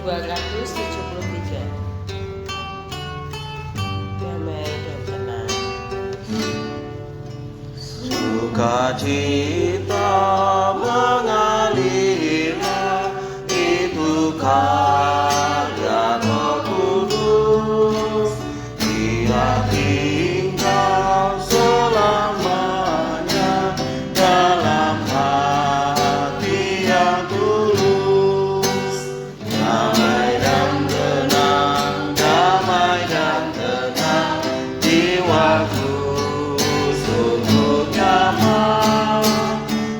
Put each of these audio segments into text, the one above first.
273. Damai dan tenang. Sukacita mengalirlah, itu karya Roh Kudus. Dia tinggal selamanya dalam hati yang tulus. Damai dan tenang, damai dan tenang, jiwaku sungguh nyaman.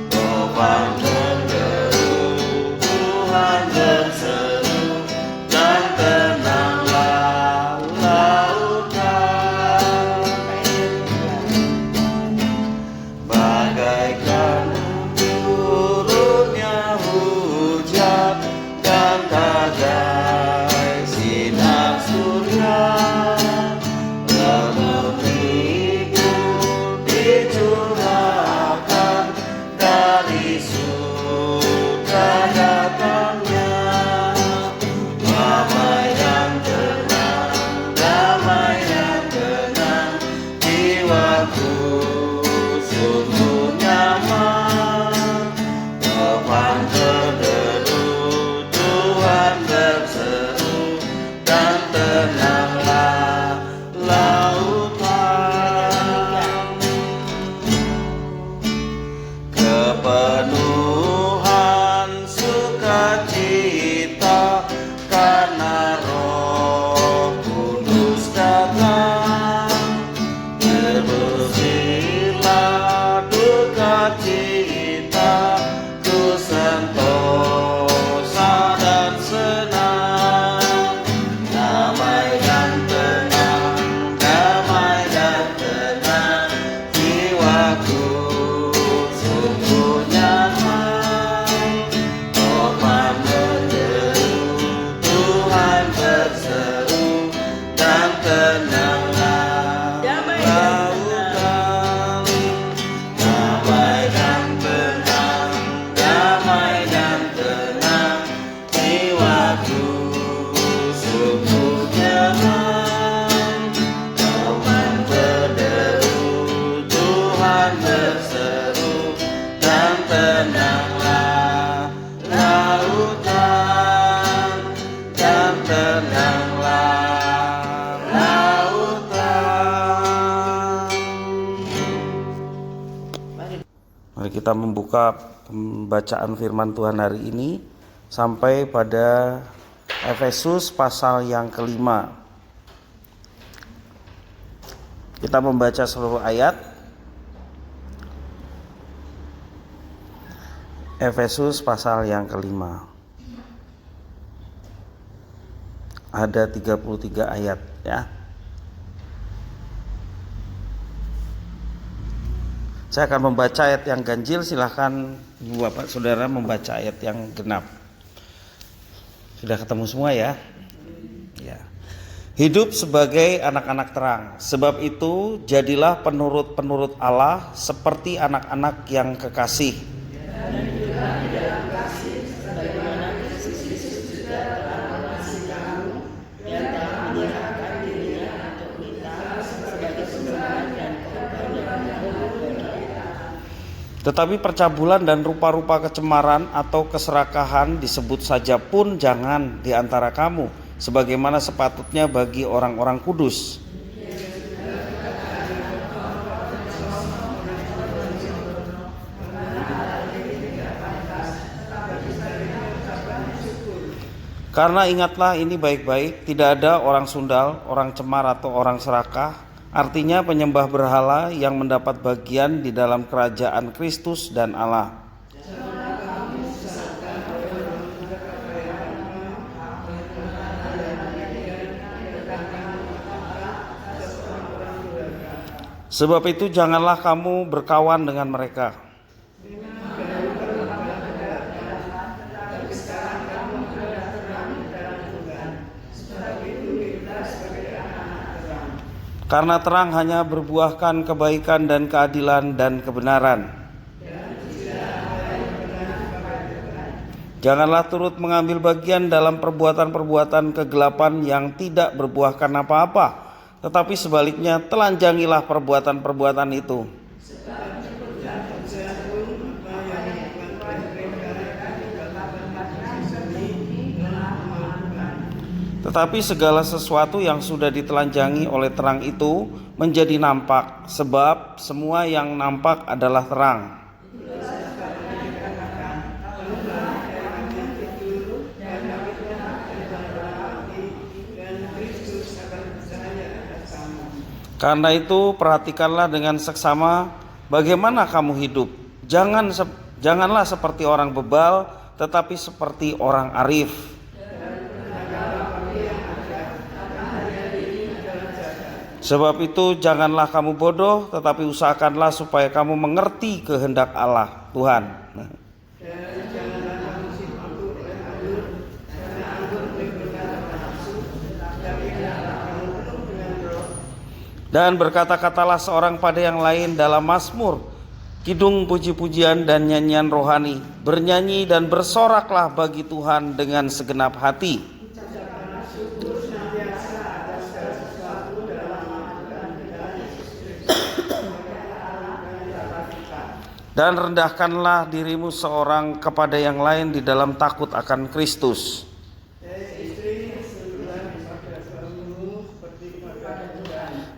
Topan menderu, Tuhan berseru, dan tenanglah lautan. Bagaikan turunnya hujan dan bagai sinar surya, lemur hidup dicurahkan dari surga datangnya. Damai dan tenang, damai dan tenang, jiwaku sungguh nyaman. Topan berderu, Tuhan berseru, dan tenanglah lautan. Kepenuhan sukacita karena Roh Kudus datang. Terusirlah duka cita, ku sentosa dan senang. Damai dan tenang, damai dan tenang, jiwaku sungguh nyaman. Topan menderu, Tuhan berseru, dan tenanglah Damai dan lautan. Damai dan tenang, damai dan tenang, jiwaku sungguh nyaman. Topan berderu, Tuhan berseru, dan tenanglah lautan, dan tenanglah lautan. Mari kita membuka pembacaan firman Tuhan hari ini sampai pada Efesus pasal yang kelima. Kita membaca seluruh ayat. Efesus pasal yang kelima. Ada 33 ayat ya. Saya akan membaca ayat yang ganjil, silahkan Ibu Bapak Saudara membaca ayat yang genap. Sudah ketemu semua ya? Ya. Hidup sebagai anak-anak terang. Sebab itu jadilah penurut-penurut Allah seperti anak-anak yang kekasih. Sebagaimana Kristus juga telah mengasihi kamu dan telah menyerahkan dirinya untuk kita sebagai sumbangan dan korban yang berharga bagi kita. Tetapi percabulan dan rupa-rupa kecemaran atau keserakahan disebut saja pun jangan di antara kamu, sebagaimana sepatutnya bagi orang-orang kudus. Karena ingatlah ini baik-baik, tidak ada orang sundal, orang cemar atau orang serakah, artinya penyembah berhala yang mendapat bagian di dalam kerajaan Kristus dan Allah. Sebab itu janganlah kamu berkawan dengan mereka. Karena terang hanya berbuahkan kebaikan dan keadilan dan kebenaran. Janganlah turut mengambil bagian dalam perbuatan-perbuatan kegelapan yang tidak berbuahkan apa-apa, tetapi sebaliknya telanjangilah perbuatan-perbuatan itu. Tetapi segala sesuatu yang sudah ditelanjangi oleh terang itu menjadi nampak, sebab semua yang nampak adalah terang. Karena itu perhatikanlah dengan seksama bagaimana kamu hidup. Janganlah seperti orang bebal, tetapi seperti orang arif. Sebab itu janganlah kamu bodoh, tetapi usahakanlah supaya kamu mengerti kehendak Allah Tuhan. Dan berkata-katalah seorang pada yang lain dalam mazmur, kidung puji-pujian dan nyanyian rohani. Bernyanyi dan bersoraklah bagi Tuhan dengan segenap hati. Dan rendahkanlah dirimu seorang kepada yang lain di dalam takut akan Kristus.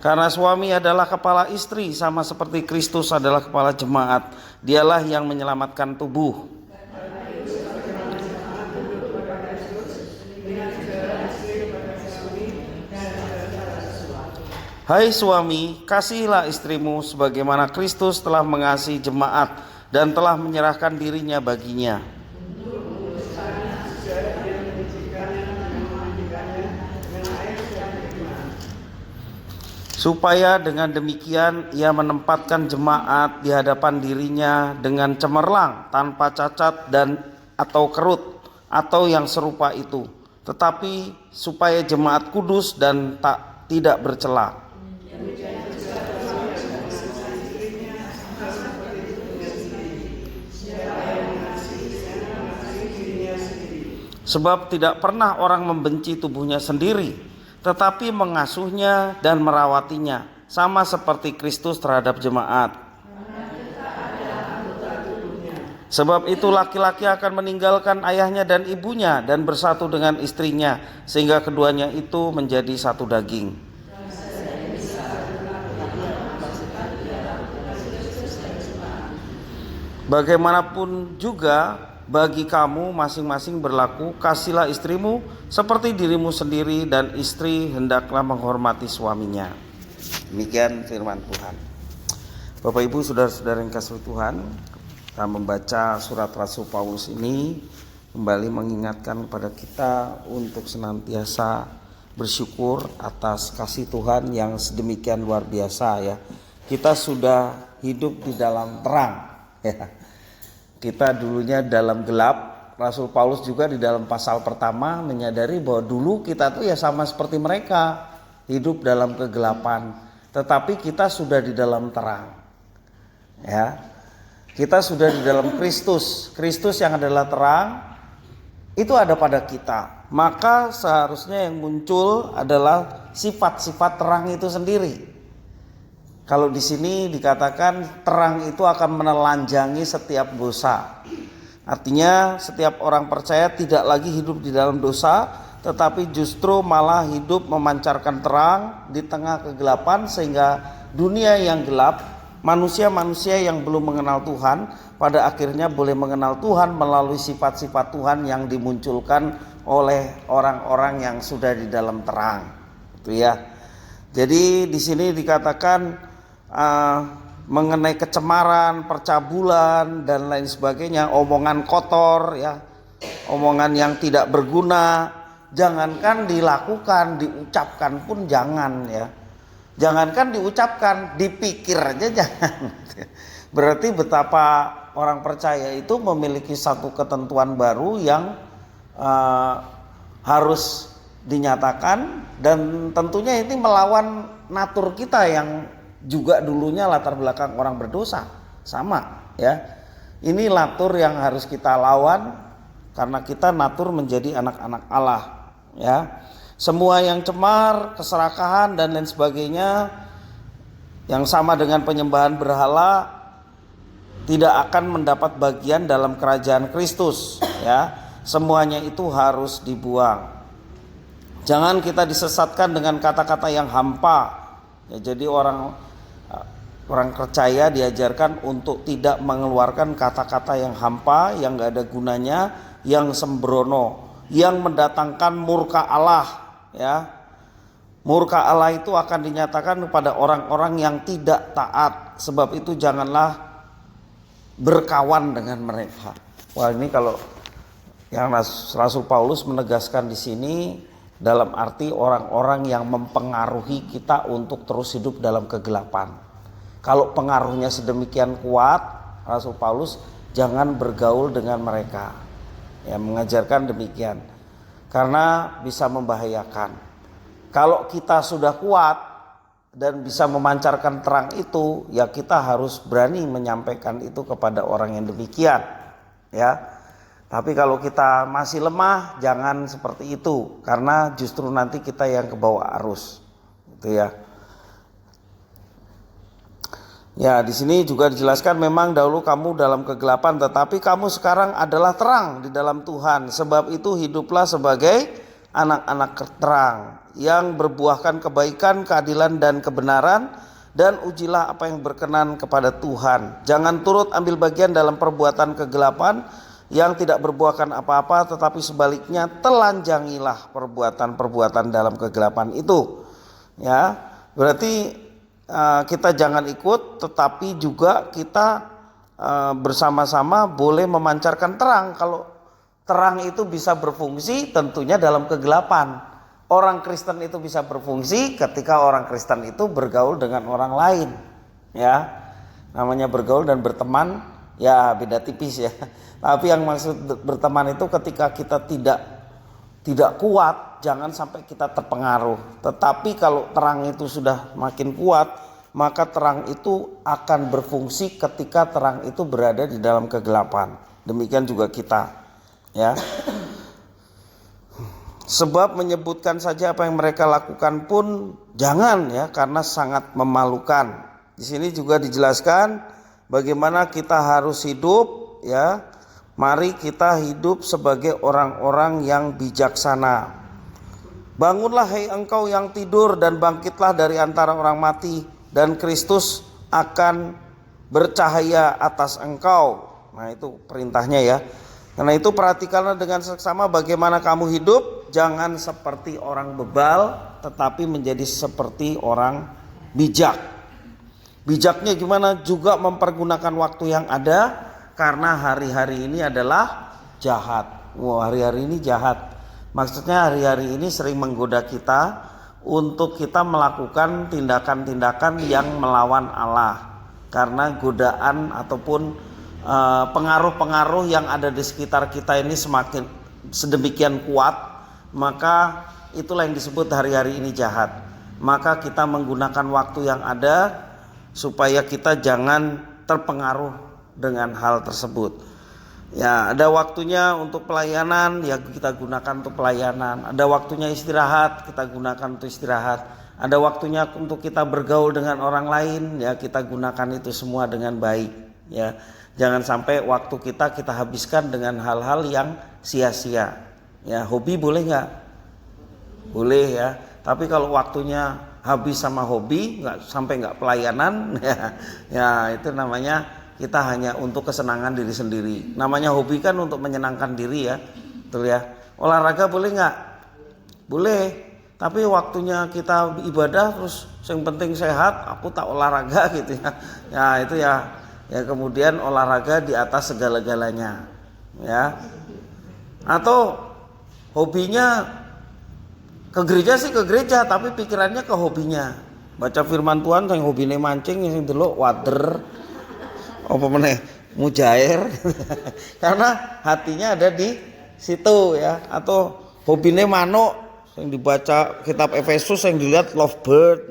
Karena suami adalah kepala istri, sama seperti Kristus adalah kepala jemaat. Dialah yang menyelamatkan tubuh. Hai suami, kasihilah istrimu sebagaimana Kristus telah mengasihi jemaat dan telah menyerahkan dirinya baginya. Supaya dengan demikian ia menempatkan jemaat di hadapan dirinya dengan cemerlang, tanpa cacat dan atau kerut atau yang serupa itu, tetapi supaya jemaat kudus dan tidak bercela. Sebab tidak pernah orang membenci tubuhnya sendiri, tetapi mengasuhnya dan merawatinya, sama seperti Kristus terhadap jemaat. Sebab itu laki-laki akan meninggalkan ayahnya dan ibunya dan bersatu dengan istrinya, sehingga keduanya itu menjadi satu daging. Bagaimanapun juga bagi kamu masing-masing berlaku, kasihlah istrimu seperti dirimu sendiri, dan istri hendaklah menghormati suaminya. Demikian firman Tuhan. Bapak Ibu saudara-saudara yang kasih Tuhan, kita membaca surat Rasul Paulus ini kembali mengingatkan kepada kita untuk senantiasa bersyukur atas kasih Tuhan yang sedemikian luar biasa ya. Kita sudah hidup di dalam terang ya. Kita dulunya dalam gelap. Rasul Paulus juga di dalam pasal pertama menyadari bahwa dulu kita tuh ya sama seperti mereka, hidup dalam kegelapan, tetapi kita sudah di dalam terang. Ya. Kita sudah di dalam Kristus. Kristus yang adalah terang itu ada pada kita. Maka seharusnya yang muncul adalah sifat-sifat terang itu sendiri. Kalau di sini dikatakan terang itu akan menelanjangi setiap dosa. Artinya setiap orang percaya tidak lagi hidup di dalam dosa, tetapi justru malah hidup memancarkan terang di tengah kegelapan, sehingga dunia yang gelap, manusia-manusia yang belum mengenal Tuhan, pada akhirnya boleh mengenal Tuhan melalui sifat-sifat Tuhan yang dimunculkan oleh orang-orang yang sudah di dalam terang. Itu ya. Jadi di sini dikatakan mengenai kecemaran, percabulan dan lain sebagainya, omongan kotor ya, omongan yang tidak berguna, jangankan dilakukan, diucapkan pun jangan ya. Jangankan diucapkan, dipikir aja jangan. Berarti betapa orang percaya itu memiliki satu ketentuan baru yang harus dinyatakan, dan tentunya ini melawan natur kita yang juga dulunya latar belakang orang berdosa. Sama ya. Ini natur yang harus kita lawan karena kita natur menjadi anak-anak Allah, ya. Semua yang cemar, keserakahan dan lain sebagainya yang sama dengan penyembahan berhala tidak akan mendapat bagian dalam kerajaan Kristus, ya. Semuanya itu harus dibuang. Jangan kita disesatkan dengan kata-kata yang hampa. Ya, jadi orang percaya diajarkan untuk tidak mengeluarkan kata-kata yang hampa, yang gak ada gunanya, yang sembrono, yang mendatangkan murka Allah. Ya, murka Allah itu akan dinyatakan kepada orang-orang yang tidak taat. Sebab itu janganlah berkawan dengan mereka. Wah, ini kalau yang Rasul Paulus menegaskan di sini dalam arti orang-orang yang mempengaruhi kita untuk terus hidup dalam kegelapan. Kalau pengaruhnya sedemikian kuat, Rasul Paulus jangan bergaul dengan mereka. Ya, mengajarkan demikian. Karena bisa membahayakan. Kalau kita sudah kuat dan bisa memancarkan terang itu, ya kita harus berani menyampaikan itu kepada orang yang demikian, ya. Tapi kalau kita masih lemah, jangan seperti itu, karena justru nanti kita yang kebawa arus, gitu ya. Ya, di sini juga dijelaskan memang dahulu kamu dalam kegelapan, tetapi kamu sekarang adalah terang di dalam Tuhan. Sebab itu hiduplah sebagai anak-anak terang yang berbuahkan kebaikan, keadilan dan kebenaran, dan ujilah apa yang berkenan kepada Tuhan. Jangan turut ambil bagian dalam perbuatan kegelapan yang tidak berbuahkan apa-apa, tetapi sebaliknya telanjangilah perbuatan-perbuatan dalam kegelapan itu. Ya, berarti kita jangan ikut, tetapi juga kita bersama-sama boleh memancarkan terang. Kalau terang itu bisa berfungsi tentunya dalam kegelapan. Orang Kristen itu bisa berfungsi ketika orang Kristen itu bergaul dengan orang lain, ya. Namanya bergaul dan berteman ya beda tipis ya. Tapi yang maksud berteman itu ketika kita tidak kuat, jangan sampai kita terpengaruh. Tetapi kalau terang itu sudah makin kuat, maka terang itu akan berfungsi ketika terang itu berada di dalam kegelapan. Demikian juga kita, ya. Sebab menyebutkan saja apa yang mereka lakukan pun jangan, ya, karena sangat memalukan. Di sini juga dijelaskan bagaimana kita harus hidup, ya. Mari kita hidup sebagai orang-orang yang bijaksana. Bangunlah hai engkau yang tidur dan bangkitlah dari antara orang mati, dan Kristus akan bercahaya atas engkau. Nah, itu perintahnya, ya. Karena itu perhatikanlah dengan seksama bagaimana kamu hidup, jangan seperti orang bebal, tetapi menjadi seperti orang bijak. Bijaknya gimana? Juga mempergunakan waktu yang ada, karena hari-hari ini adalah jahat. Wah, hari-hari ini jahat. Maksudnya hari-hari ini sering menggoda kita untuk kita melakukan tindakan-tindakan yang melawan Allah. Karena godaan ataupun pengaruh-pengaruh yang ada di sekitar kita ini semakin sedemikian kuat, maka itulah yang disebut hari-hari ini jahat. Maka kita menggunakan waktu yang ada supaya kita jangan terpengaruh dengan hal tersebut. Ya, ada waktunya untuk pelayanan, ya kita gunakan untuk pelayanan. Ada waktunya istirahat, kita gunakan untuk istirahat. Ada waktunya untuk kita bergaul dengan orang lain, ya kita gunakan itu semua dengan baik, ya. Jangan sampai waktu kita habiskan dengan hal-hal yang sia-sia. Ya, hobi boleh nggak? Boleh, ya. Tapi kalau waktunya habis sama hobi, nggak pelayanan, ya itu namanya kita hanya untuk kesenangan diri sendiri. Namanya hobi kan untuk menyenangkan diri, ya, betul ya. Olahraga boleh nggak? Boleh. Tapi waktunya kita ibadah terus yang penting sehat, aku tak olahraga gitu ya. Ya itu ya. Ya kemudian olahraga di atas segala-galanya, ya. Atau hobinya ke gereja sih ke gereja, tapi pikirannya ke hobinya. Baca firman Tuhan yang hobine mancing, yang delok water apa meneh mujair. Karena hatinya ada di situ, ya. Atau hobine manuk yang dibaca kitab Efesus, yang dilihat lovebird,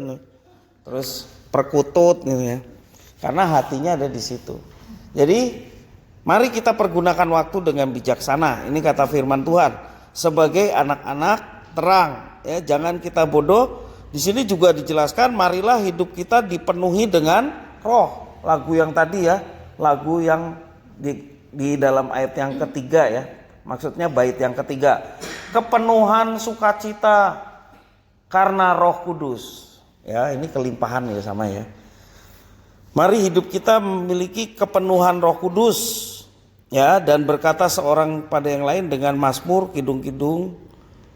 terus perkutut gitu ya. Karena hatinya ada di situ. Jadi Mari kita pergunakan waktu dengan bijaksana. Ini kata firman Tuhan. Sebagai anak-anak terang, ya, jangan kita bodoh. Di sini juga dijelaskan, marilah hidup kita dipenuhi dengan roh. Lagu yang tadi ya, lagu yang di dalam ayat yang ketiga ya. Maksudnya bait yang ketiga. Kepenuhan sukacita karena Roh Kudus. Ya, ini kelimpahan ya sama ya. Mari hidup kita memiliki kepenuhan Roh Kudus. Ya, dan berkata seorang pada yang lain dengan mazmur, kidung-kidung,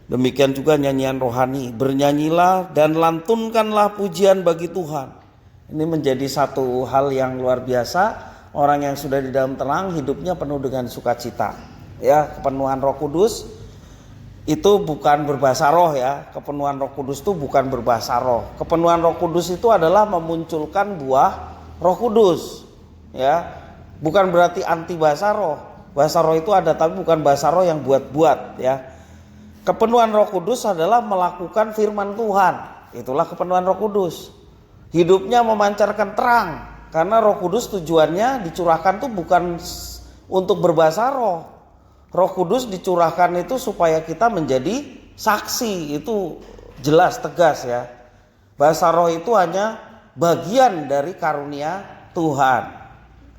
demikian juga nyanyian rohani. Bernyanyilah dan lantunkanlah pujian bagi Tuhan. Ini menjadi satu hal yang luar biasa. Orang yang sudah di dalam terang hidupnya penuh dengan sukacita. Ya, kepenuhan Roh Kudus itu bukan berbahasa roh ya. Kepenuhan Roh Kudus itu bukan berbahasa roh. Kepenuhan Roh Kudus itu adalah memunculkan buah Roh Kudus. Ya. Bukan berarti anti bahasa roh. Bahasa roh itu ada tapi bukan bahasa roh yang buat-buat ya. Kepenuhan Roh Kudus adalah melakukan firman Tuhan. Itulah kepenuhan Roh Kudus. Hidupnya memancarkan terang. Karena Roh Kudus tujuannya dicurahkan tuh bukan untuk berbahasa roh. Roh Kudus dicurahkan itu supaya kita menjadi saksi. Itu jelas tegas ya. Bahasa roh itu hanya bagian dari karunia Tuhan.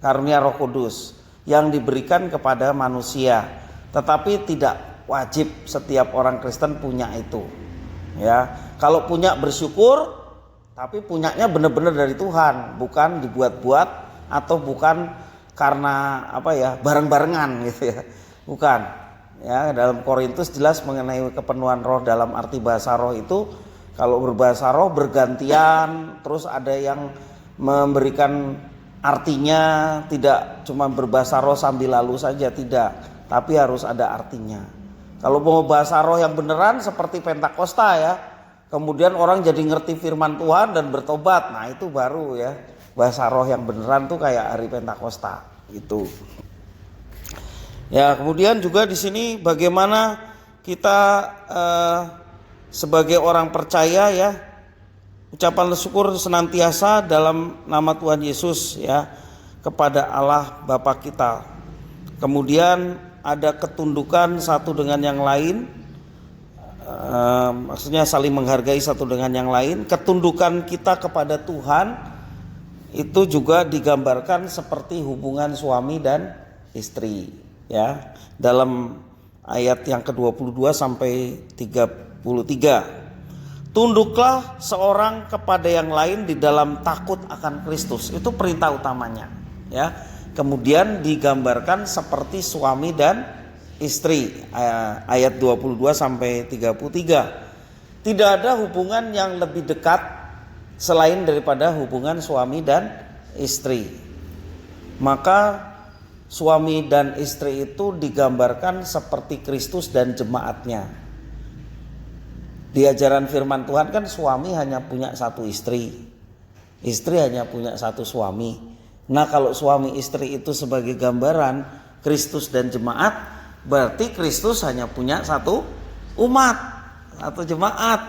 Karunia Roh Kudus yang diberikan kepada manusia. Tetapi tidak wajib setiap orang Kristen punya itu. Ya, kalau punya bersyukur. Tapi punyanya benar-benar dari Tuhan, bukan dibuat-buat atau bukan karena bareng-barengan gitu ya. Bukan. Ya, dalam Korintus jelas mengenai kepenuhan roh dalam arti bahasa roh itu kalau berbahasa roh bergantian, terus ada yang memberikan artinya, tidak cuma berbahasa roh sambil lalu saja, tidak, tapi harus ada artinya. Kalau mau bahasa roh yang beneran seperti Pentakosta ya. Kemudian orang jadi ngerti firman Tuhan dan bertobat. Nah itu baru ya. Bahasa roh yang beneran tuh kayak hari Pentakosta itu. Ya, kemudian juga di sini bagaimana kita sebagai orang percaya ya, ucapan syukur senantiasa dalam nama Tuhan Yesus ya kepada Allah Bapa kita. Kemudian ada ketundukan satu dengan yang lain. Maksudnya saling menghargai satu dengan yang lain. Ketundukan kita kepada Tuhan itu juga digambarkan seperti hubungan suami dan istri ya. Dalam ayat yang ke-22 sampai 33. Tunduklah seorang kepada yang lain di dalam takut akan Kristus. Itu perintah utamanya ya. Kemudian digambarkan seperti suami dan istri, ayat 22 sampai 33. Tidak ada hubungan yang lebih dekat selain daripada hubungan suami dan istri. Maka suami dan istri itu digambarkan seperti Kristus dan jemaatnya. Di ajaran firman Tuhan kan suami hanya punya satu istri, istri hanya punya satu suami. Nah kalau suami istri itu sebagai gambaran Kristus dan jemaat, berarti Kristus hanya punya satu umat, satu jemaat,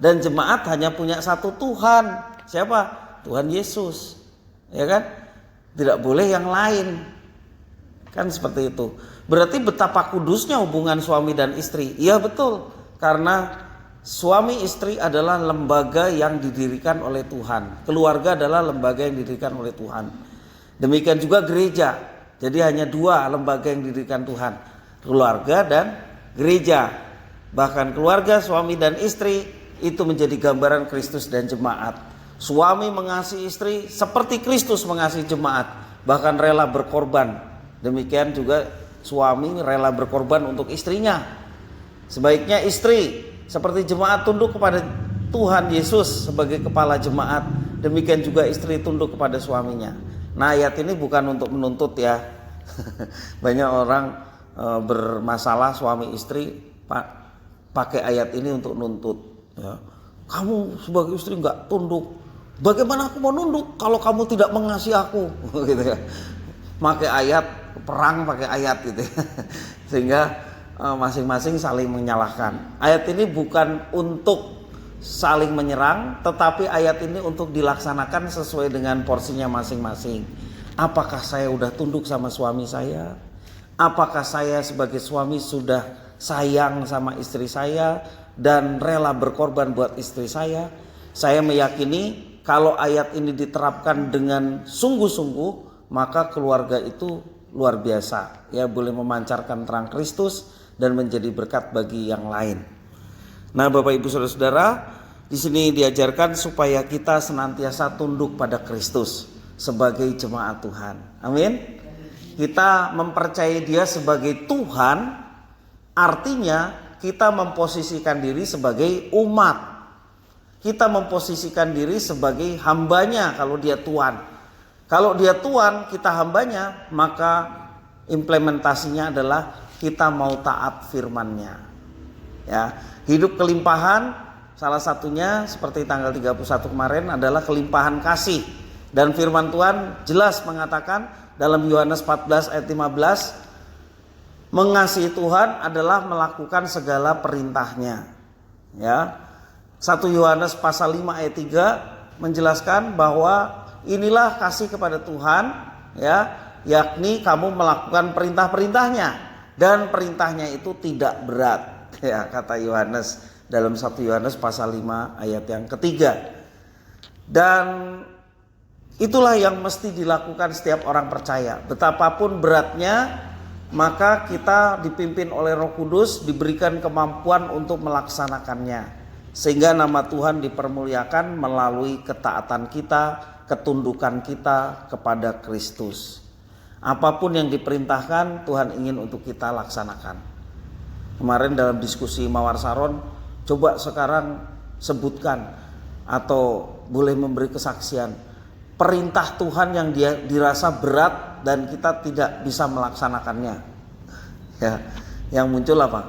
dan jemaat hanya punya satu Tuhan. Siapa? Tuhan Yesus. Ya kan? Tidak boleh yang lain. Kan seperti itu. Berarti betapa kudusnya hubungan suami dan istri. Iya betul. Karena suami istri adalah lembaga yang didirikan oleh Tuhan. Keluarga adalah lembaga yang didirikan oleh Tuhan. Demikian juga gereja. Jadi hanya dua lembaga yang didirikan Tuhan. Keluarga dan gereja. Bahkan keluarga suami dan istri itu menjadi gambaran Kristus dan jemaat. Suami mengasihi istri seperti Kristus mengasihi jemaat, bahkan rela berkorban. Demikian juga suami rela berkorban untuk istrinya. Sebaiknya istri seperti jemaat tunduk kepada Tuhan Yesus sebagai kepala jemaat. Demikian juga istri tunduk kepada suaminya. Nah ayat ini bukan untuk menuntut ya. Banyak orang bermasalah suami istri pakai ayat ini untuk nuntut ya. Kamu sebagai istri nggak tunduk, bagaimana aku mau nunduk kalau kamu tidak mengasihi aku gitu ya. Pakai ayat perang pakai ayat gitu ya. Sehingga masing-masing saling menyalahkan. Ayat ini bukan untuk saling menyerang, tetapi ayat ini untuk dilaksanakan sesuai dengan porsinya masing-masing. Apakah saya udah tunduk sama suami saya? Apakah saya sebagai suami sudah sayang sama istri saya dan rela berkorban buat istri saya? Saya meyakini kalau ayat ini diterapkan dengan sungguh-sungguh, maka keluarga itu luar biasa. Ya, boleh memancarkan terang Kristus dan menjadi berkat bagi yang lain. Nah, Bapak Ibu Saudara-saudara, di sini diajarkan supaya kita senantiasa tunduk pada Kristus sebagai jemaat Tuhan. Amin. Kita mempercayai Dia sebagai Tuhan, artinya kita memposisikan diri sebagai umat. Kita memposisikan diri sebagai hambanya kalau Dia Tuhan. Kalau Dia Tuhan, kita hambanya, maka implementasinya adalah kita mau taat firman-Nya. Ya, hidup kelimpahan salah satunya seperti tanggal 31 kemarin adalah kelimpahan kasih. Dan firman Tuhan jelas mengatakan dalam Yohanes 14 ayat 15, mengasihi Tuhan adalah melakukan segala perintahnya. Ya. 1 Yohanes pasal 5 ayat 3 menjelaskan bahwa inilah kasih kepada Tuhan, ya, yakni kamu melakukan perintah-perintahnya, dan perintahnya itu tidak berat, ya, kata Yohanes dalam 1 Yohanes pasal 5 ayat yang ketiga. Dan itulah yang mesti dilakukan setiap orang percaya. Betapapun beratnya, maka kita dipimpin oleh Roh Kudus, diberikan kemampuan untuk melaksanakannya. Sehingga nama Tuhan dipermuliakan melalui ketaatan kita, ketundukan kita kepada Kristus. Apapun yang diperintahkan, Tuhan ingin untuk kita laksanakan. Kemarin dalam diskusi Mawar Saron, coba sekarang sebutkan atau boleh memberi kesaksian perintah Tuhan yang dia dirasa berat dan kita tidak bisa melaksanakannya. Ya, yang muncul apa?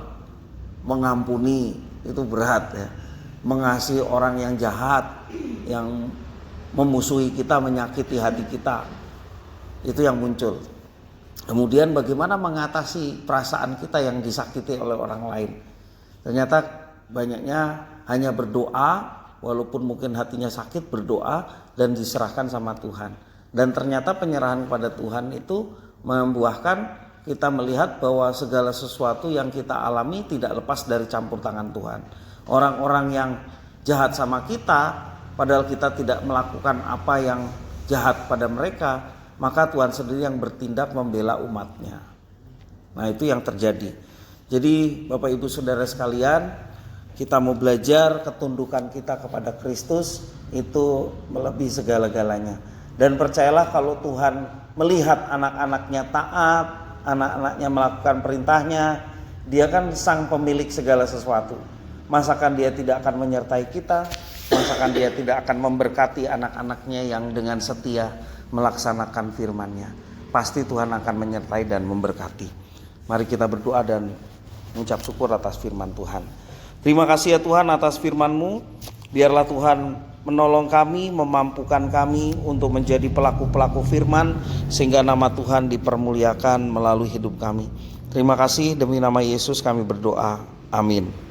Mengampuni itu berat, ya. Mengasihi orang yang jahat, yang memusuhi kita, menyakiti hati kita, itu yang muncul. Kemudian bagaimana mengatasi perasaan kita yang disakiti oleh orang lain? Ternyata banyaknya hanya berdoa, walaupun mungkin hatinya sakit, berdoa dan diserahkan sama Tuhan. Dan ternyata penyerahan kepada Tuhan itu membuahkan kita melihat bahwa segala sesuatu yang kita alami tidak lepas dari campur tangan Tuhan. Orang-orang yang jahat sama kita, padahal kita tidak melakukan apa yang jahat pada mereka, maka Tuhan sendiri yang bertindak membela umatnya. Nah, itu yang terjadi. Jadi Bapak Ibu Saudara sekalian, kita mau belajar ketundukan kita kepada Kristus itu melebihi segala-galanya. Dan percayalah kalau Tuhan melihat anak-anaknya taat, anak-anaknya melakukan perintahnya, Dia kan sang pemilik segala sesuatu. Masakan Dia tidak akan menyertai kita? Masakan Dia tidak akan memberkati anak-anaknya yang dengan setia melaksanakan firman-Nya? Pasti Tuhan akan menyertai dan memberkati. Mari kita berdoa dan mengucap syukur atas firman Tuhan. Terima kasih ya Tuhan atas firman-Mu. Biarlah Tuhan menolong kami, memampukan kami untuk menjadi pelaku-pelaku firman, sehingga nama Tuhan dipermuliakan melalui hidup kami. Terima kasih, demi nama Yesus kami berdoa. Amin.